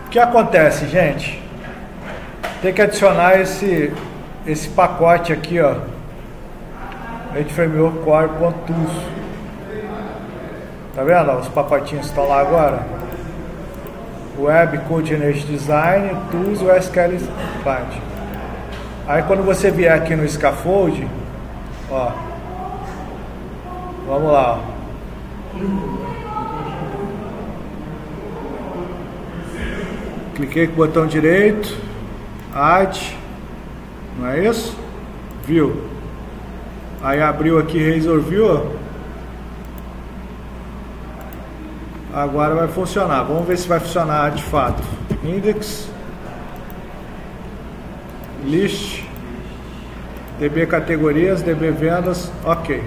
O que acontece, gente? Tem que adicionar esse pacote aqui, ó. Framework Core.tools. Tá vendo? Ó, os pacotinhos estão lá agora. Web Code Energy Design, Tools, o SQL Client. Aí quando você vier aqui no Scaffold, ó, vamos lá, ó. Cliquei com o botão direito, Add, não é isso? View. Aí abriu aqui Razor View, ó. Agora vai funcionar. Vamos ver se vai funcionar de fato. Index, List, DB categorias, DB vendas, ok.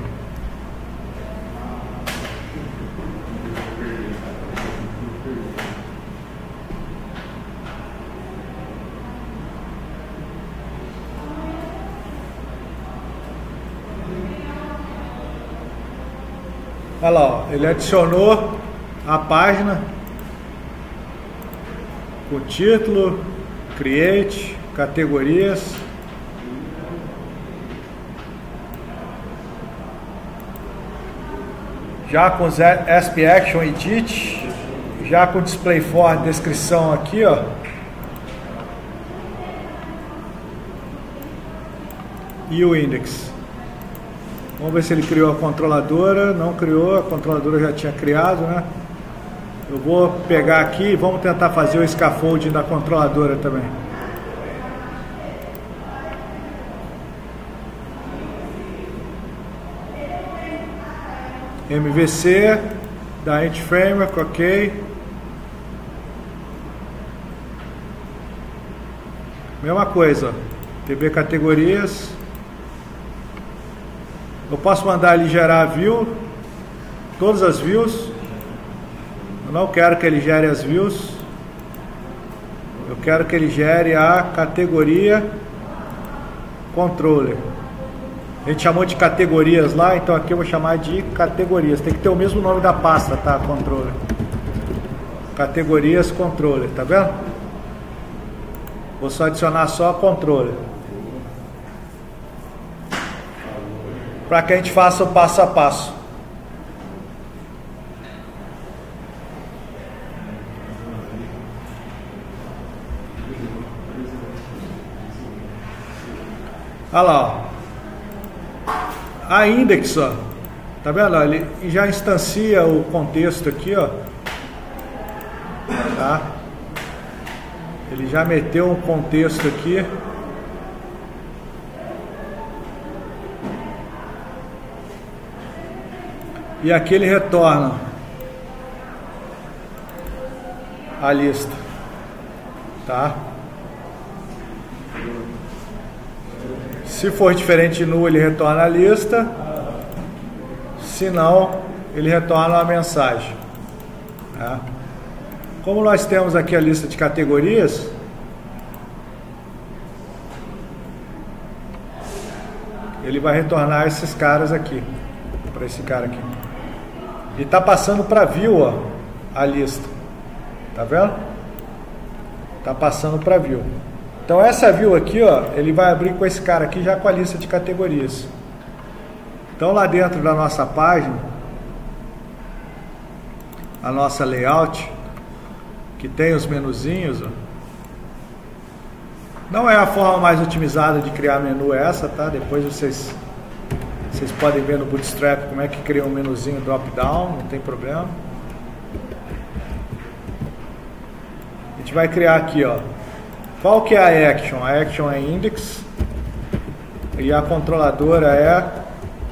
Olha lá, ó, ele adicionou a página com título, create, categorias. Já com SP Action Edit, já com Display for descrição aqui, ó. E o index. Vamos ver se ele criou a controladora. Não criou, a controladora já tinha criado, né? Eu vou pegar aqui e vamos tentar fazer o scaffolding da controladora também. MVC da Ent Framework, ok. Mesma coisa, DB categorias. Eu posso mandar ele gerar a view, todas as views. Eu não quero que ele gere as views. Eu quero que ele gere a categoria controller. A gente chamou de categorias lá, então aqui eu vou chamar de categorias. Tem que ter o mesmo nome da pasta, tá? Controller. Categorias controller, tá vendo? Vou só adicionar só controller. Para que a gente faça o passo a passo. Olha lá, ó. A index, ó, tá vendo? Ele já instancia o contexto aqui, ó. Tá? Ele já meteu um contexto aqui. E aqui ele retorna a lista, tá? Se for diferente de null, ele retorna a lista. Se não, ele retorna uma mensagem, tá? Como nós temos aqui a lista de categorias, ele vai retornar esses caras aqui, para esse cara aqui. E tá passando para view, ó, a lista, tá vendo? Tá passando para view. Então essa view aqui, ó, ele vai abrir com esse cara aqui já com a lista de categorias. Então lá dentro da nossa página, a nossa layout, que tem os menuzinhos, ó, não é a forma mais otimizada de criar menu essa, tá? Depois vocês podem ver no Bootstrap como é que cria um menuzinho drop-down, não tem problema. A gente vai criar aqui, ó. Qual que é a action? A action é index e a controladora é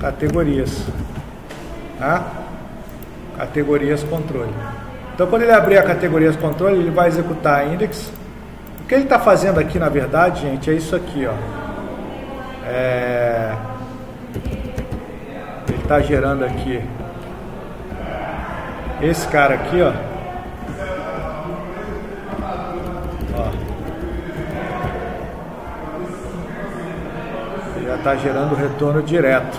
categorias, tá? Categorias controle. Então quando ele abrir a categorias controle, ele vai executar a index. O que ele está fazendo aqui, na verdade, gente, é isso aqui, ó. Ele está gerando aqui esse cara aqui, ó. Ele já está gerando retorno direto.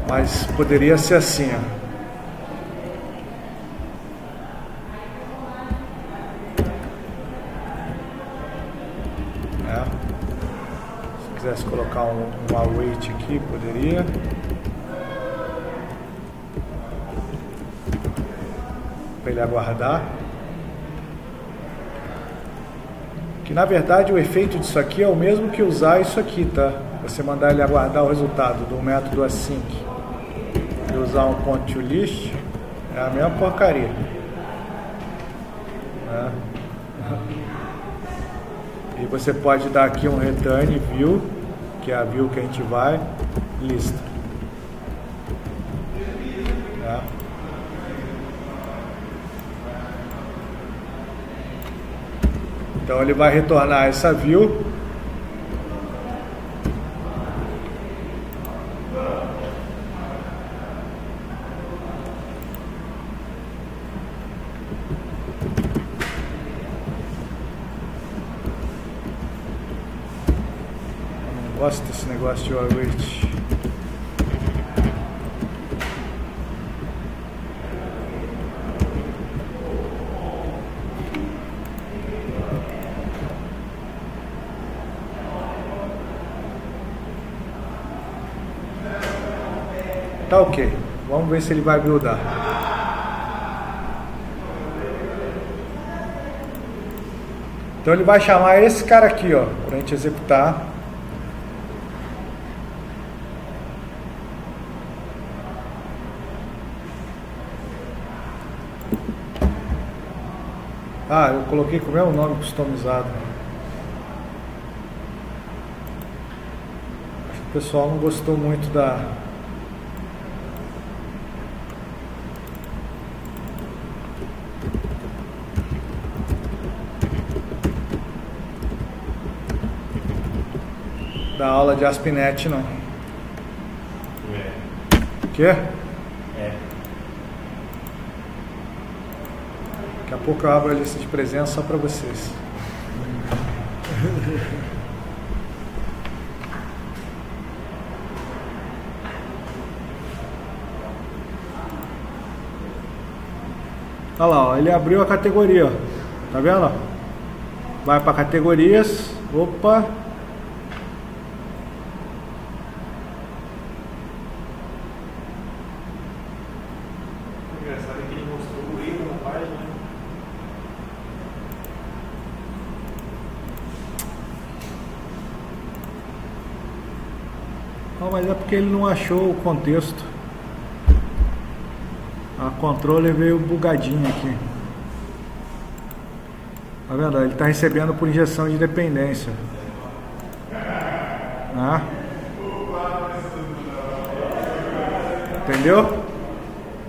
Mas poderia ser assim, ó. quisesse colocar um await aqui, poderia. Para ele aguardar. Que na verdade o efeito disso aqui é o mesmo que usar isso aqui, tá? Você mandar ele aguardar o resultado do método async e usar um point to list é a mesma porcaria. E você pode dar aqui um return view, que é a view que a gente vai, lista. Então ele vai retornar essa view. Eu não gosto desse negócio de await. Tá ok, vamos ver se ele vai buildar. Então ele vai chamar esse cara aqui, ó, pra gente executar. Ah, eu coloquei com o meu nome customizado. Acho que o pessoal não gostou muito da aula de ASP.NET, não. O quê? Daqui a pouco eu abro a lista de presença só para vocês. Olha lá, ó, ele abriu a categoria, ó. Tá vendo? Vai para categorias. Opa. Engraçado que ele mostrou o erro na página. Não, mas é porque ele não achou o contexto. A controller veio bugadinho aqui. Tá vendo? Ele está recebendo por injeção de dependência. Ah. Entendeu?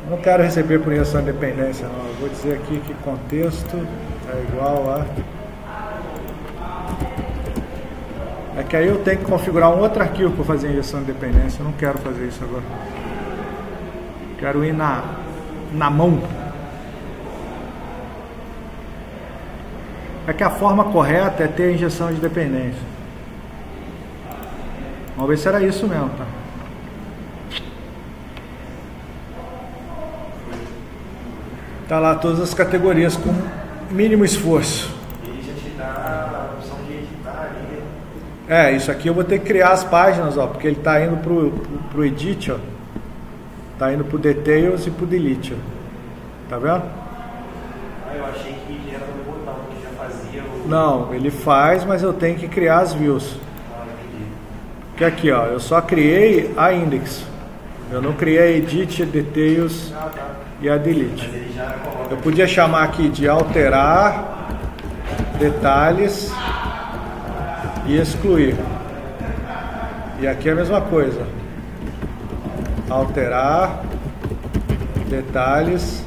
Não quero receber por injeção de dependência, não. Eu vou dizer aqui que contexto é igual a... É que aí eu tenho que configurar um outro arquivo para fazer injeção de dependência. Eu não quero fazer isso agora. Quero ir na mão. É que a forma correta é ter a injeção de dependência. Vamos ver se era isso mesmo, tá? Tá lá todas as categorias com mínimo esforço. Ele já te dá a opção de editar ali. É, isso aqui eu vou ter que criar as páginas, ó, porque ele tá indo pro edit, ó. Tá indo pro details e pro delete, ó. Tá vendo? Ah, eu achei que era no botão que já fazia o... Não, ele faz, mas eu tenho que criar as views. Ah, entendi. Que aqui, ó, eu só criei a index. Eu não criei a edit, details e a delete. Mas ele já coloca... Eu podia chamar aqui de alterar, detalhes e excluir. E aqui é a mesma coisa. Alterar, detalhes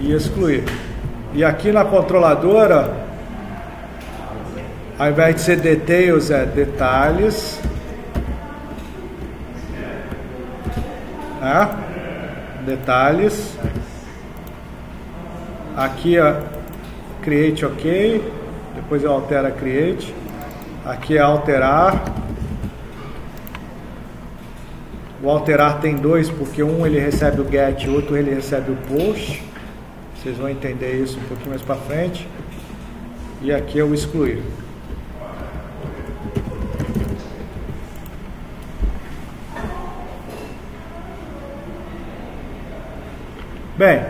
e excluir. E aqui na controladora, ao invés de ser details, é detalhes. Detalhes. Aqui é create ok. Depois eu altero a create. Aqui é alterar. O alterar tem dois, porque um ele recebe o get, outro ele recebe o post. Vocês vão entender isso um pouquinho mais para frente. E aqui é o excluir. Bem,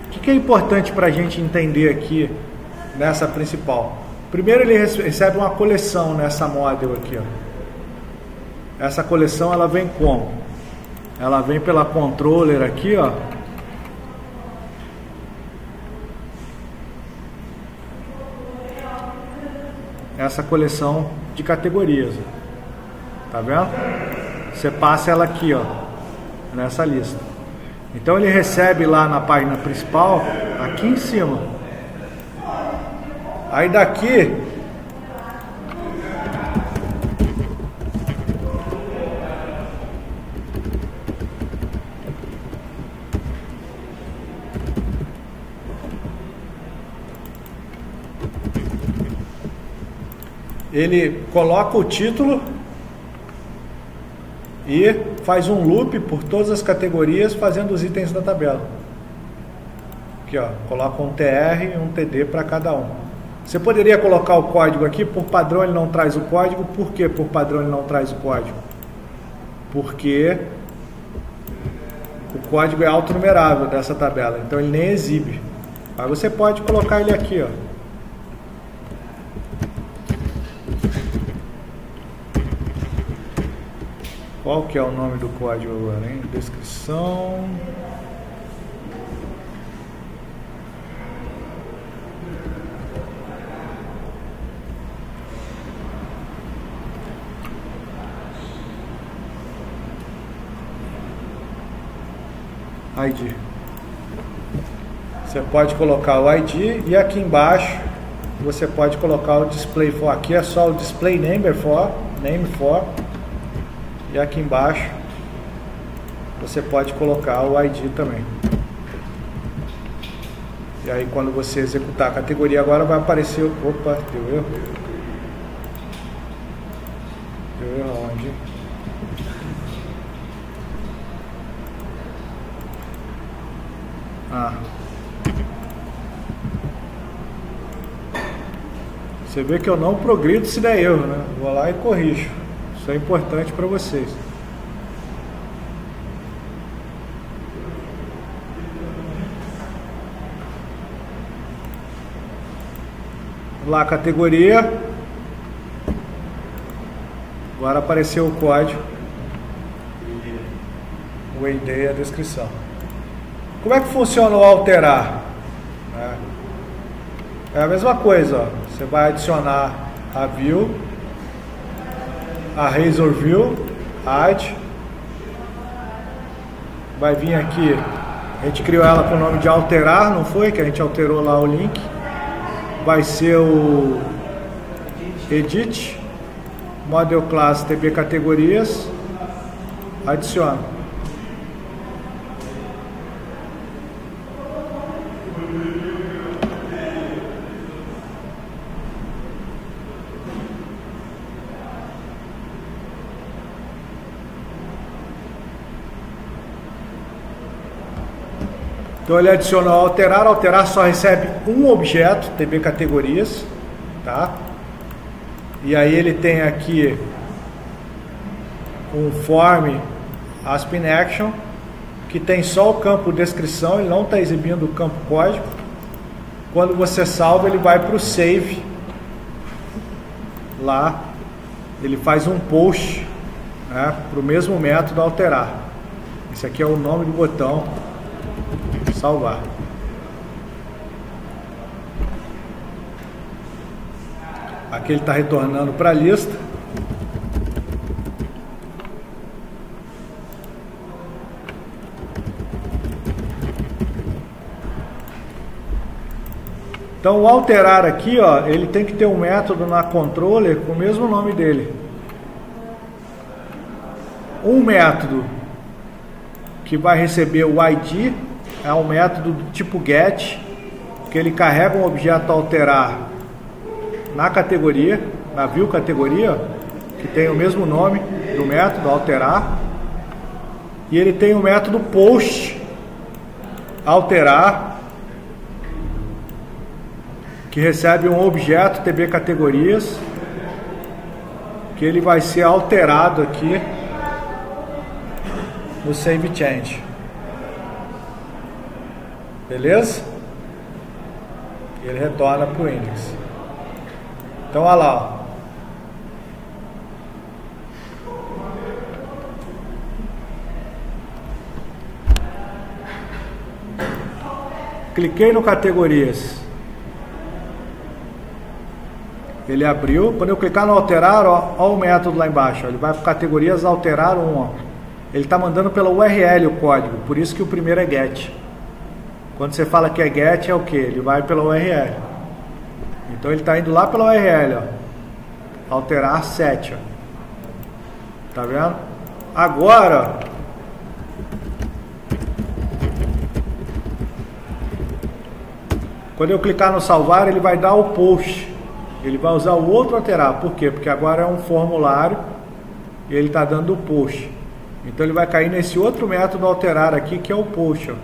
o que é importante para a gente entender aqui nessa principal? Primeiro, ele recebe uma coleção nessa model aqui, ó. Essa coleção ela vem como? Ela vem pela controller aqui, ó. Essa coleção de categorias, tá vendo? Você passa ela aqui, ó, nessa lista. Então ele recebe lá na página principal, aqui em cima. Aí daqui ele coloca o título e faz um loop por todas as categorias, fazendo os itens da tabela. Aqui, ó, coloca um TR e um TD para cada um. Você poderia colocar o código aqui, por padrão ele não traz o código. Por que por padrão ele não traz o código? Porque o código é autonumerável dessa tabela, então ele nem exibe. Aí você pode colocar ele aqui, ó. Qual que é o nome do código agora, hein? Descrição. ID. Você pode colocar o ID e aqui embaixo você pode colocar o display for. Aqui é só o display name for. E aqui embaixo você pode colocar o ID também. E aí quando você executar a categoria agora vai aparecer... Opa, deu erro. Deu erro onde? Você vê que eu não progrido se der erro, né? Vou lá e corrijo. Isso é importante para vocês. Lá, categoria. Agora apareceu o código. O ID e a descrição. Como é que funciona o alterar? É a mesma coisa, ó. Você vai adicionar a view, a razor view, add. Vai vir aqui, a gente criou ela com o nome de alterar, não foi? Que a gente alterou lá o link. Vai ser o edit, model class TB categorias, adiciona. Então ele adicionou alterar, alterar só recebe um objeto, TB categorias, tá? E aí ele tem aqui um form Aspen Action, que tem só o campo descrição, ele não está exibindo o campo código. Quando você salva, ele vai para o save, lá ele faz um post, né, para o mesmo método alterar. Esse aqui é o nome do botão. Salvar. Aqui ele está retornando para a lista. Então o alterar aqui, ó, ele tem que ter um método na controller com o mesmo nome dele. Um método que vai receber o ID é um método do tipo get, que ele carrega um objeto alterar na categoria, na view categoria, que tem o mesmo nome do método alterar, e ele tem o método post alterar, que recebe um objeto TB categorias, que ele vai ser alterado aqui no save change. Beleza? E ele retorna para o index. Então, olha lá, ó. Cliquei no categorias. Ele abriu. Quando eu clicar no alterar, ó o método lá embaixo. Ó, ele vai para categorias alterar 1. Ó. Ele está mandando pela URL o código. Por isso que o primeiro é get. Quando você fala que é get, é o que? Ele vai pela URL. Então ele está indo lá pela URL. Ó. Alterar 7. Ó. Tá vendo? Agora... quando eu clicar no salvar, ele vai dar o post. Ele vai usar o outro alterar. Por quê? Porque agora é um formulário e ele está dando o post. Então ele vai cair nesse outro método alterar aqui, que é o post. Ó.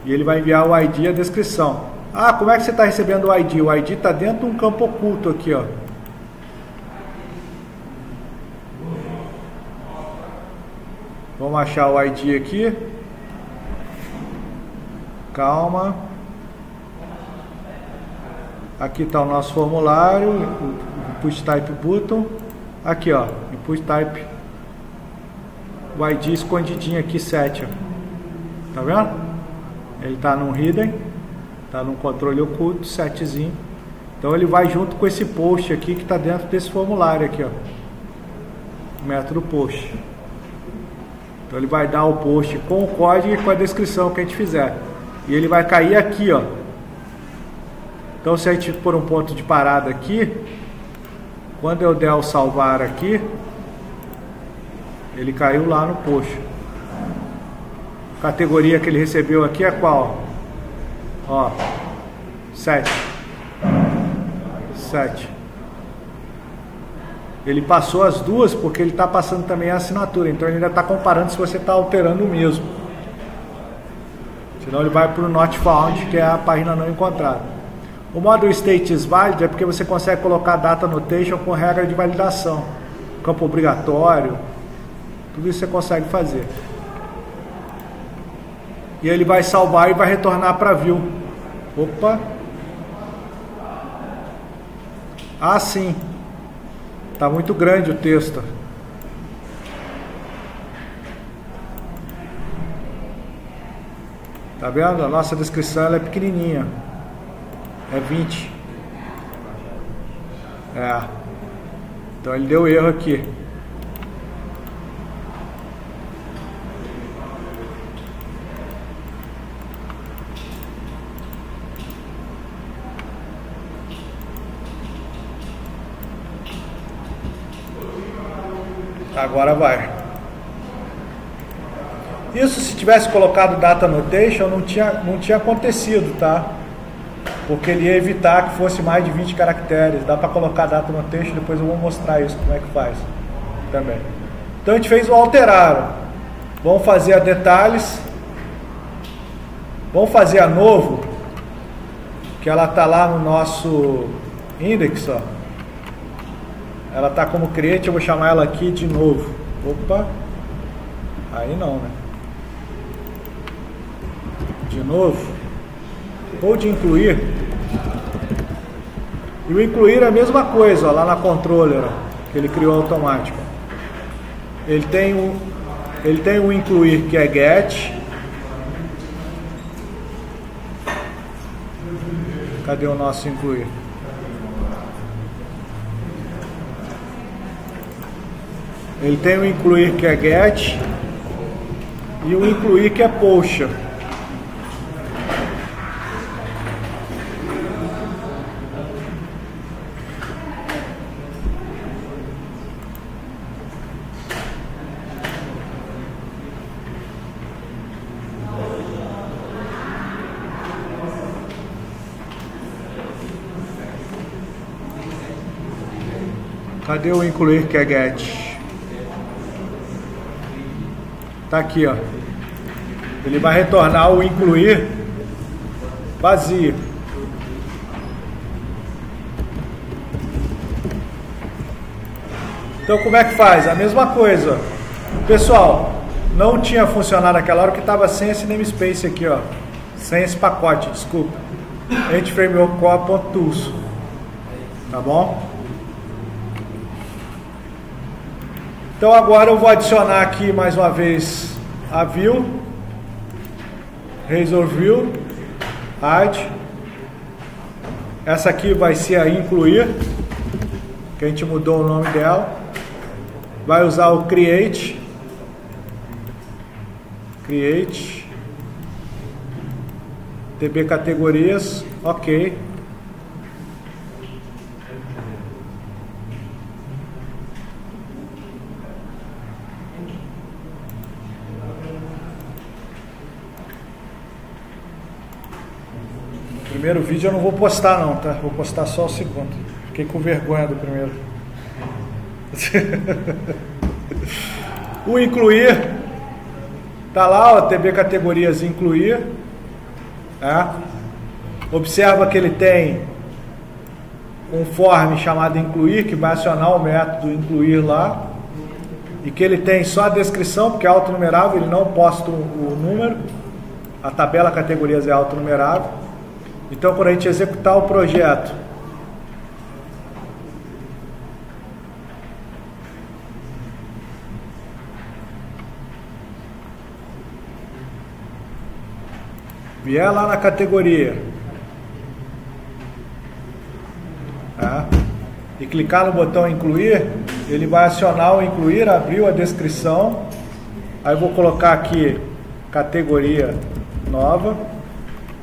E ele vai enviar o ID e a descrição. Ah, como é que você está recebendo o ID? O ID está dentro de um campo oculto aqui, ó. Vamos achar o ID aqui. Calma. Aqui está o nosso formulário, o Input Type Button. Aqui, ó, Input Type. O ID escondidinho aqui, 7. Ó. Tá vendo? Ele está num Hidden, está num controle oculto, 7zinho. Então ele vai junto com esse post aqui que está dentro desse formulário aqui, ó. O método post. Então ele vai dar o post com o código e com a descrição que a gente fizer. E ele vai cair aqui, ó. Então se a gente pôr um ponto de parada aqui, quando eu der o salvar aqui, ele caiu lá no post. A categoria que ele recebeu aqui é qual? Ó, 7. 7. Ele passou as duas porque ele está passando também a assinatura. Então ele ainda está comparando se você está alterando o mesmo. Senão ele vai para o Not Found, que é a página não encontrada. O modo State is Valid é porque você consegue colocar Data Annotation com regra de validação. Campo obrigatório. Tudo isso você consegue fazer. E ele vai salvar e vai retornar para View. Opa. Ah, sim. Está muito grande o texto. Tá vendo? A nossa descrição ela é pequenininha. É 20. É. Então ele deu erro aqui. Agora vai. Isso se tivesse colocado Data Annotation não tinha acontecido, tá? Porque ele ia evitar que fosse mais de 20 caracteres. Dá para colocar Data Annotation, depois eu vou mostrar isso, como é que faz também. Então a gente fez o alterar. Vamos fazer a detalhes. Vamos fazer a novo, que ela está lá no nosso index, ó. Ela está como create, eu vou chamar ela aqui de novo. Opa, aí não, né? De novo. Ou de incluir. E o incluir é a mesma coisa, ó, lá na controller, ó, que ele criou automático. Ele tem o incluir que é get. Cadê o nosso incluir? Ele tem o incluir que é get e o incluir que é post. Cadê o incluir que é get? Tá aqui, ó. Ele vai retornar o incluir vazio. Então como é que faz? A mesma coisa. Pessoal, não tinha funcionado naquela hora que estava sem esse namespace aqui, ó. sem esse pacote, desculpa. EntFramework.tools, tá bom? Então agora eu vou adicionar aqui mais uma vez a view, Razor View, add. Essa aqui vai ser a incluir, que a gente mudou o nome dela. Vai usar o create, DB categorias, ok. O primeiro vídeo eu não vou postar não, tá? Vou postar só o segundo. Fiquei com vergonha do primeiro. O incluir tá lá, ó, TB categorias incluir, tá? Observa que ele tem um form chamado incluir, que vai acionar o método incluir lá, e que ele tem só a descrição, porque é autonumerável, ele não posta o número. A tabela categorias é autonumerável. Então quando a gente executar o projeto, vier lá na categoria, tá? E clicar no botão incluir, ele vai acionar o incluir, abriu a descrição. Aí eu vou colocar aqui categoria nova.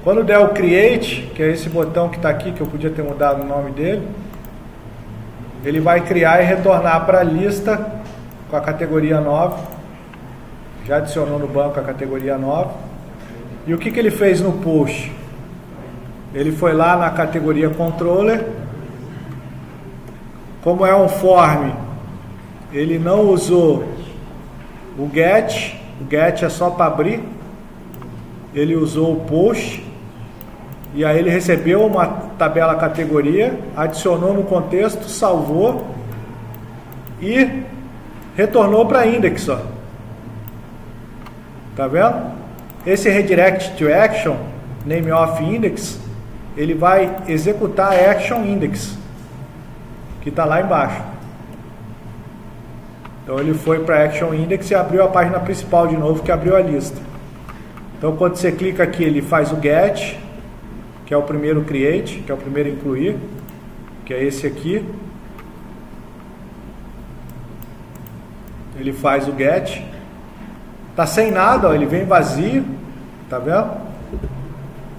Quando der o create, que é esse botão que está aqui, que eu podia ter mudado o nome dele, ele vai criar e retornar para a lista com a categoria nova. Já adicionou no banco a categoria nova. E o que ele fez no post? Ele foi lá na categoria controller. Como é um form, ele não usou o get. O get é só para abrir. Ele usou o post. E aí ele recebeu uma tabela categoria, adicionou no contexto, salvou e retornou para index, ó. Tá vendo? Esse redirect to action, name of index, ele vai executar a action index, que está lá embaixo. Então ele foi para action index e abriu a página principal de novo, que abriu a lista. Então quando você clica aqui, ele faz o get, que é o primeiro create, que é o primeiro incluir, que é esse aqui. Ele faz o get. Tá sem nada, ó, ele vem vazio, tá vendo?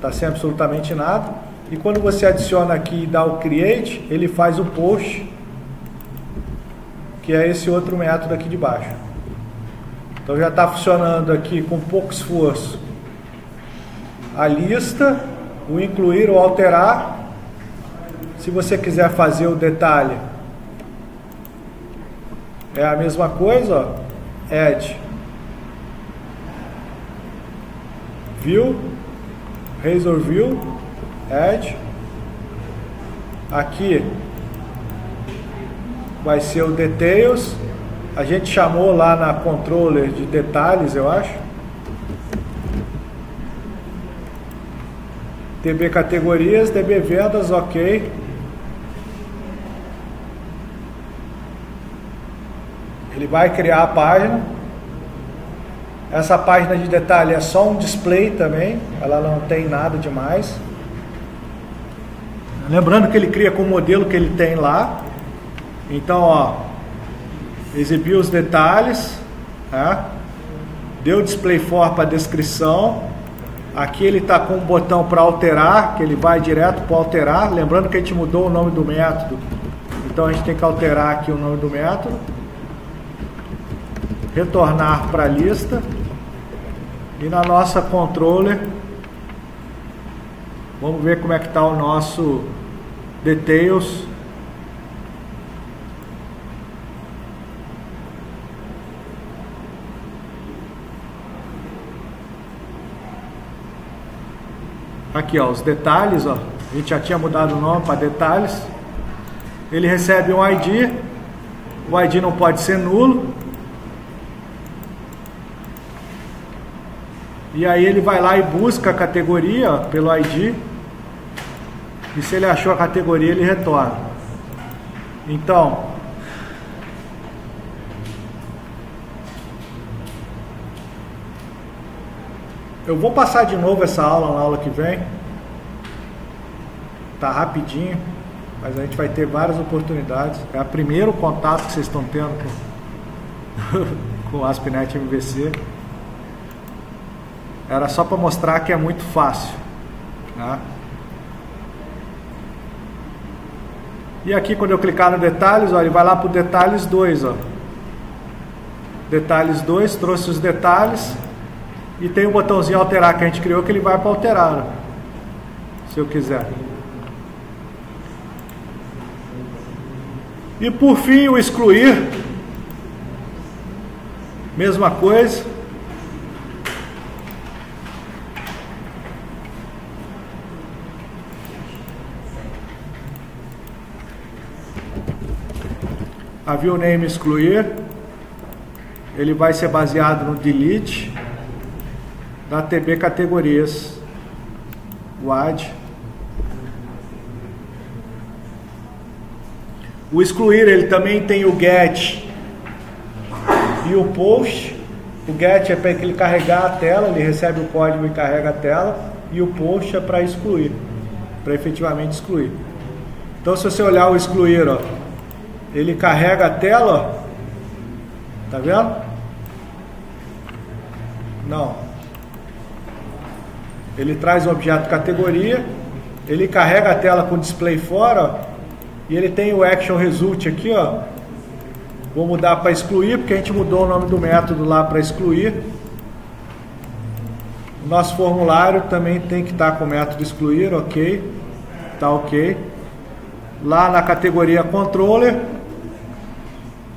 Tá sem absolutamente nada. E quando você adiciona aqui e dá o create, ele faz o post, que é esse outro método aqui de baixo. Então já está funcionando aqui com pouco esforço a lista, o incluir ou alterar. Se você quiser fazer o detalhe, é a mesma coisa, ó. Add view, Razor View, add. Aqui vai ser o details. A gente chamou lá na controller de detalhes, eu acho. DB categorias, DB vendas, ok. Ele vai criar a página. Essa página de detalhe é só um display também, ela não tem nada demais. Lembrando que ele cria com o modelo que ele tem lá. Então, ó, exibiu os detalhes, tá? Deu display for para descrição. Aqui ele está com um botão para alterar, que ele vai direto para alterar. Lembrando que a gente mudou o nome do método, então a gente tem que alterar aqui o nome do método. Retornar para a lista. E na nossa controller, vamos ver como é que está o nosso details. Aqui, ó, os detalhes, ó. A gente já tinha mudado o nome para detalhes. Ele recebe um ID. O ID não pode ser nulo. E aí ele vai lá e busca a categoria, ó, pelo ID. E se ele achou a categoria, ele retorna. Então, eu vou passar de novo essa aula na aula que vem. Tá rapidinho, mas a gente vai ter várias oportunidades. É o primeiro contato que vocês estão tendo com o ASP.NET MVC. Era só para mostrar que é muito fácil, né? E aqui, quando eu clicar no detalhes, ó, ele vai lá para o detalhes 2, ó. Detalhes 2, trouxe os detalhes. E tem o botãozinho alterar que a gente criou, que ele vai para alterar, ó, se eu quiser. E por fim, o excluir. Mesma coisa. A view name excluir, ele vai ser baseado no delete da TB categorias, o add. O excluir, ele também tem o get e o post. O get é para ele carregar a tela, ele recebe o código e carrega a tela, e o post é para excluir, para efetivamente excluir. Então, se você olhar o excluir, ó, ele carrega a tela, ó. Tá vendo? Não. Ele traz o objeto categoria, ele carrega a tela com display fora, ó, e ele tem o action result aqui, ó. Vou mudar para excluir, porque a gente mudou o nome do método lá para excluir. O nosso formulário também tem que estar com o método excluir, ok. Tá ok. Lá na categoria controller,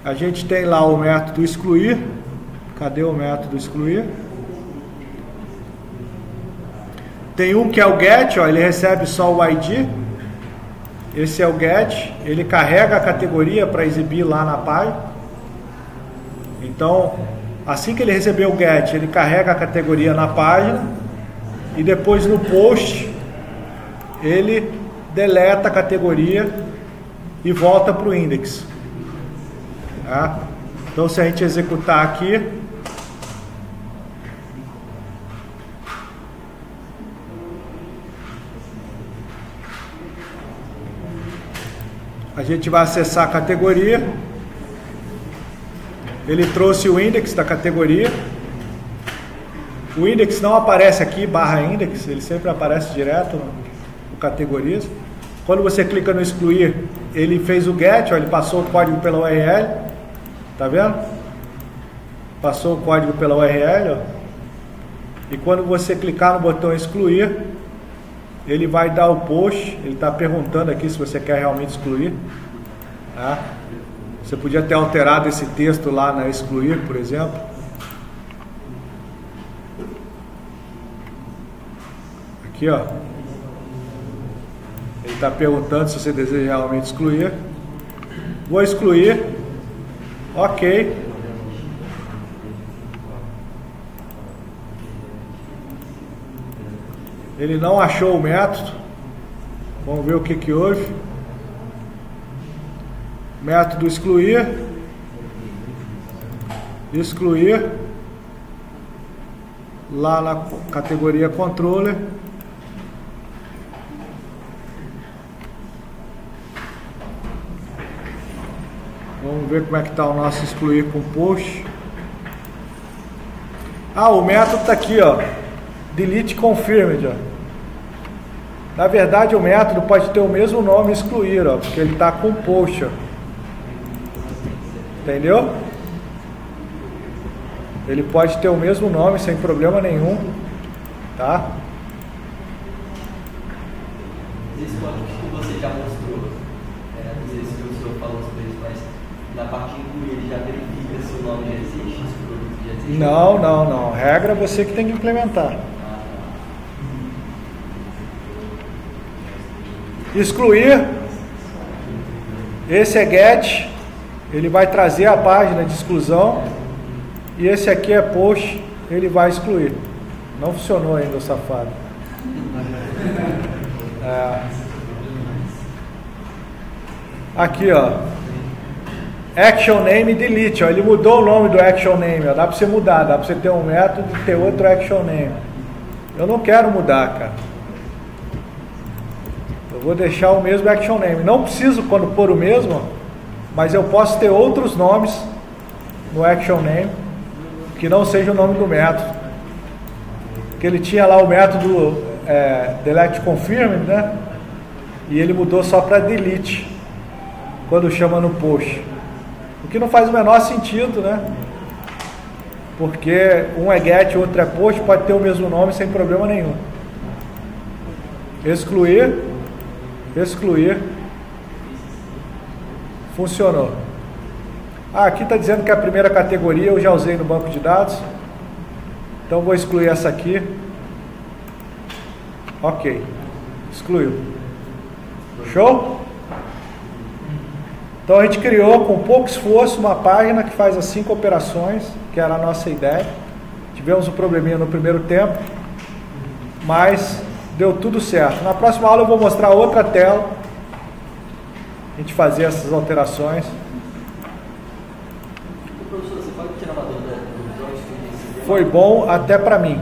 a gente tem lá o método excluir. Cadê o método excluir? Tem um que é o get, ó, ele recebe só o ID. Esse é o get, ele carrega a categoria para exibir lá na página. Então, assim que ele receber o get, ele carrega a categoria na página. E depois no post, ele deleta a categoria e volta para o index. Tá? Então, se a gente executar aqui, a gente vai acessar a categoria. Ele trouxe o index da categoria. O index não aparece aqui, barra index, ele sempre aparece direto no categorias. Quando você clica no excluir, ele fez o get, ó, ele passou o código pela URL. Tá vendo? Passou o código pela URL, ó. E quando você clicar no botão excluir, ele vai dar o post. Ele está perguntando aqui se você quer realmente excluir, tá? Você podia ter alterado esse texto lá na excluir, por exemplo. Aqui, ó. Ele está perguntando se você deseja realmente excluir. Vou excluir. Ok. Ele não achou o método. Vamos ver o que houve. Método excluir. Excluir. Lá na categoria controller. Vamos ver como é que está o nosso excluir com post. Ah, o método está aqui, ó. Delete confirmed, ó. Na verdade, o método pode ter o mesmo nome excluir, ó, porque ele está com post, ó. Entendeu? Ele pode ter o mesmo nome sem problema nenhum, tá? Esse código que você já mostrou, não sei se o senhor falou sobre isso, mas na parte de incluir ele já verifica se o nome já existe, se o produto já existe? Não. Regra é você que tem que implementar. Excluir. Esse é get. Ele vai trazer a página de exclusão. E esse aqui é post. Ele vai excluir. Não funcionou ainda o safado. Aqui, ó. Action name delete, ó. Ele mudou o nome do action name, ó. Dá pra você mudar, dá pra você ter um método e ter outro action name. Eu não quero mudar, cara. Eu vou deixar o mesmo action name. Não preciso quando pôr o mesmo, mas eu posso ter outros nomes no action name que não seja o nome do método. Porque ele tinha lá o método delete confirm, né? E ele mudou só para delete quando chama no post. O que não faz o menor sentido, né? Porque um é get e o outro é post, pode ter o mesmo nome sem problema nenhum. Excluir. Excluir. Funcionou. Aqui está dizendo que a primeira categoria eu já usei no banco de dados. Então vou excluir essa aqui. Ok. Excluiu. Show? Então a gente criou com pouco esforço uma página que faz as 5 operações, que era a nossa ideia. Tivemos um probleminha no primeiro tempo, mas deu tudo certo. Na próxima aula eu vou mostrar outra tela, a gente fazer essas alterações. Professor, você pode tirar uma dúvida do Foi bom até para mim.